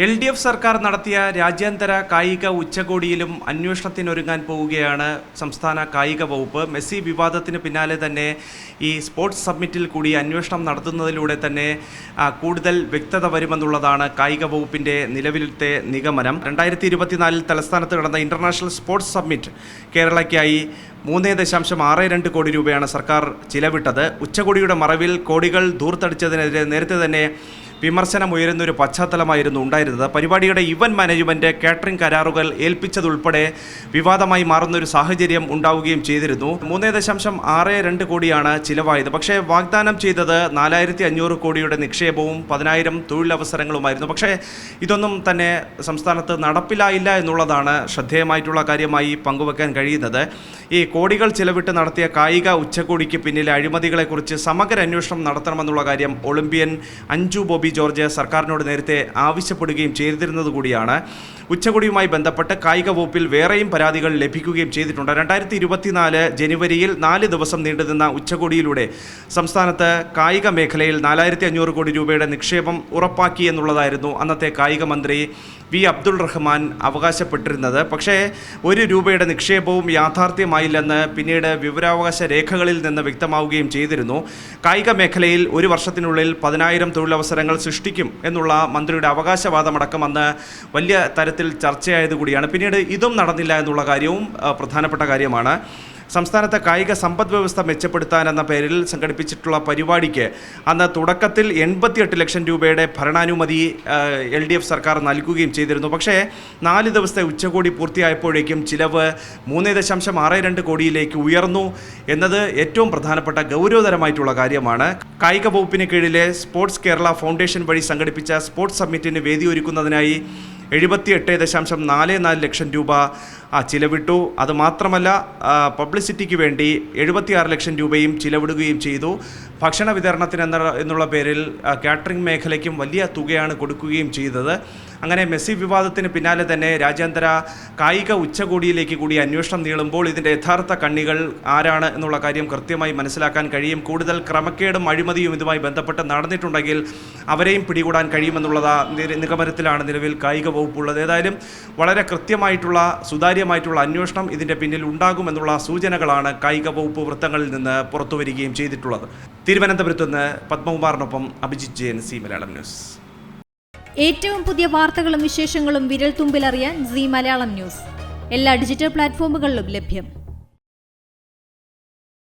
LDF സർക്കാർ നടത്തിയ രാജ്യാന്തര കായിക ഉച്ചകോടിയിലും അന്വേഷണത്തിനൊരുങ്ങാൻ പോവുകയാണ് സംസ്ഥാന കായിക വകുപ്പ്. മെസ്സി വിവാദത്തിന് പിന്നാലെ തന്നെ ഈ സ്പോർട്സ് സബ്മിറ്റിൽ കൂടി അന്വേഷണം നടത്തുന്നതിലൂടെ തന്നെ കൂടുതൽ വ്യക്തത വരുമെന്നുള്ളതാണ് കായിക വകുപ്പിൻ്റെ നിലവിലത്തെ നിഗമനം. 2024 തലസ്ഥാനത്ത് നടന്ന ഇൻ്റർനാഷണൽ സ്പോർട്സ് സബ്മിറ്റ് കേരളയ്ക്കായി 3.62 കോടി രൂപയാണ് സർക്കാർ ചിലവിട്ടത്. ഉച്ചകോടിയുടെ മറവിൽ കോടികൾ ധൂർത്തടിച്ചതിനെതിരെ നേരത്തെ തന്നെ വിമർശനമുയരുന്നൊരു പശ്ചാത്തലമായിരുന്നു ഉണ്ടായിരുന്നത്. പരിപാടിയുടെ ഇവന്റ് മാനേജ്മെൻറ്റ്, കാറ്ററിംഗ് കരാറുകൾ ഏൽപ്പിച്ചതുൾപ്പെടെ വിവാദമായി മാറുന്നൊരു സാഹചര്യം ഉണ്ടാവുകയും ചെയ്തിരുന്നു. 3.62 കോടിയാണ് ചിലവായത്. പക്ഷേ വാഗ്ദാനം ചെയ്തത് 4500 കോടിയുടെ നിക്ഷേപവും 10,000 തൊഴിലവസരങ്ങളുമായിരുന്നു. പക്ഷേ ഇതൊന്നും തന്നെ സംസ്ഥാനത്ത് നടപ്പിലായില്ല എന്നുള്ളതാണ് ശ്രദ്ധേയമായിട്ടുള്ള കാര്യമായി പങ്കുവെക്കാൻ കഴിയുന്നത്. ഈ കോടികൾ ചിലവിട്ട് നടത്തിയ കായിക ഉച്ചകോടിക്ക് പിന്നിലെ അഴിമതികളെക്കുറിച്ച് സമഗ്ര അന്വേഷണം നടത്തണമെന്നുള്ള കാര്യം ഒളിമ്പ്യൻ അഞ്ജു ബോബി ജോർജ് സർക്കാരിനോട് നേരത്തെ ആവശ്യപ്പെടുകയും ചെയ്തിരുന്നത് കൂടിയാണ്. ഉച്ചകോടിയുമായി ബന്ധപ്പെട്ട് കായിക വകുപ്പിൽ വേറെയും പരാതികൾ ലഭിക്കുകയും ചെയ്തിട്ടുണ്ട്. 2024 ജനുവരിയിൽ 4 ദിവസം നീണ്ടുനിന്ന ഉച്ചകോടിയിലൂടെ സംസ്ഥാനത്ത് കായിക മേഖലയിൽ 4500 കോടി രൂപയുടെ നിക്ഷേപം ഉറപ്പാക്കി എന്നുള്ളതായിരുന്നു അന്നത്തെ കായിക മന്ത്രി വി അബ്ദുൾ റഹ്മാൻ അവകാശപ്പെട്ടിരുന്നത്. പക്ഷേ 1 രൂപയുടെ നിക്ഷേപവും യാഥാർത്ഥ്യമായില്ലെന്ന് പിന്നീട് വിവരാവകാശ രേഖകളിൽ നിന്ന് വ്യക്തമാവുകയും ചെയ്തിരുന്നു. കായിക മേഖലയിൽ 1 വർഷത്തിനുള്ളിൽ 10,000 തൊഴിലവസരങ്ങൾ സൃഷ്ടിക്കും എന്നുള്ള മന്ത്രിയുടെ അവകാശവാദമടക്കം അന്ന് വലിയ തരത്തിൽ ചർച്ചയായതുകൂടിയാണ്. പിന്നീട് ഇതും നടന്നില്ല എന്നുള്ള കാര്യവും പ്രധാനപ്പെട്ട കാര്യമാണ്. സംസ്ഥാനത്തെ കായിക സമ്പദ് വ്യവസ്ഥ മെച്ചപ്പെടുത്താനെന്ന പേരിൽ സംഘടിപ്പിച്ചിട്ടുള്ള പരിപാടിക്ക് അന്ന് തുടക്കത്തിൽ 88 ലക്ഷം രൂപയുടെ ഭരണാനുമതി LDF സർക്കാർ നൽകുകയും ചെയ്തിരുന്നു. പക്ഷേ 4 ദിവസത്തെ ഉച്ചകോടി പൂർത്തിയായപ്പോഴേക്കും ചിലവ് 3.62 കോടിയിലേക്ക് ഉയർന്നു എന്നത് ഏറ്റവും പ്രധാനപ്പെട്ട ഗൗരവതരമായിട്ടുള്ള കാര്യമാണ്. കായിക വകുപ്പിന് കീഴിലെ സ്പോർട്സ് കേരള ഫൗണ്ടേഷൻ വഴി സംഘടിപ്പിച്ച സ്പോർട്സ് സമ്മിറ്റിന് വേദിയൊരുക്കുന്നതിനായി 78.44 ലക്ഷം രൂപ ചിലവിട്ടു. അതുമാത്രമല്ല, പബ്ലിസിറ്റിക്ക് വേണ്ടി 76 ലക്ഷം രൂപയും ചിലവിടുകയും ചെയ്തു. ഭക്ഷണ വിതരണത്തിന് എന്നുള്ള പേരിൽ കാറ്ററിംഗ് മേഖലയ്ക്കും വലിയ തുകയാണ് കൊടുക്കുകയും ചെയ്തത്. അങ്ങനെ മെസ്സി വിവാദത്തിന് പിന്നാലെ തന്നെ രാജ്യാന്തര കായിക ഉച്ചകോടിയിലേക്ക് കൂടി അന്വേഷണം നീളുമ്പോൾ ഇതിൻ്റെ യഥാർത്ഥ കണ്ണികൾ ആരാണ് എന്നുള്ള കാര്യം കൃത്യമായി മനസ്സിലാക്കാൻ കഴിയും. കൂടുതൽ ക്രമക്കേടും അഴിമതിയും ഇതുമായി ബന്ധപ്പെട്ട് നടന്നിട്ടുണ്ടെങ്കിൽ അവരെയും പിടികൂടാൻ കഴിയുമെന്നുള്ള നിഗമനത്തിലാണ് നിലവിൽ കായിക വകുപ്പുള്ളത്. ഏതായാലും വളരെ കൃത്യമായിട്ടുള്ള സുതാര്യമായിട്ടുള്ള അന്വേഷണം ഇതിൻ്റെ പിന്നിൽ ഉണ്ടാകുമെന്നുള്ള സൂചനകളാണ് കായിക വകുപ്പ് വൃത്തങ്ങളിൽ നിന്ന് പുറത്തുവരികയും ചെയ്തിട്ടുള്ളത്. തിരുവനന്തപുരത്ത് നിന്ന് പത്മകുമാറിനൊപ്പം അഭിജിത്ത് ജയൻ, സി മലയാളം ന്യൂസ്. ഏറ്റവും പുതിയ വാർത്തകളും വിശേഷങ്ങളും വിരൽ തുമ്പിലറിയാൻ സി മലയാളം ന്യൂസ് എല്ലാ ഡിജിറ്റൽ പ്ലാറ്റ്ഫോമുകളിലും ലഭ്യം.